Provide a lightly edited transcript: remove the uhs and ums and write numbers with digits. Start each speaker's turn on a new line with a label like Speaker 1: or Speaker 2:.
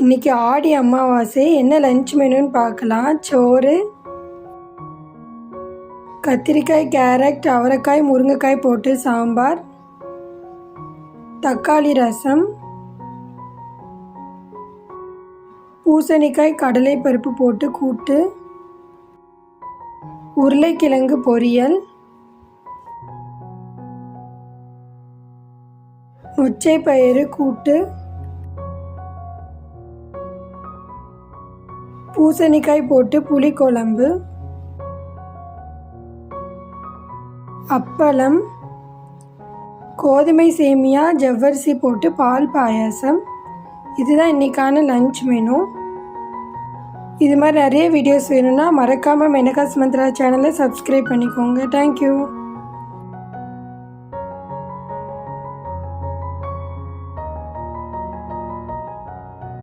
Speaker 1: இன்றைக்கி ஆடி அமாவாசை. என்ன லஞ்ச் மெனுன்னு பார்க்கலாம். சோறு, கத்திரிக்காய், கேரட், அவரைக்காய், முருங்கைக்காய் போட்டு சாம்பார், தக்காளி ரசம், பூசணிக்காய் கடலை பருப்பு போட்டு கூட்டு, உருளைக்கிழங்கு பொரியல், மொச்சை பயிறு கூட்டு, பூசணிக்காய் போட்டு புளிக்குழம்பு, அப்பளம், கோதுமை சேமியா, ஜவ்வரிசி போட்டு பால் பாயாசம். இதுதான் இன்றைக்கான லஞ்ச் மெனு. இது மாதிரி நிறைய வீடியோஸ் வேணும்னா மறக்காமல் மெனகாஸ் மந்த்ரா சேனலை சப்ஸ்கிரைப் பண்ணிக்கோங்க. தேங்க்யூ.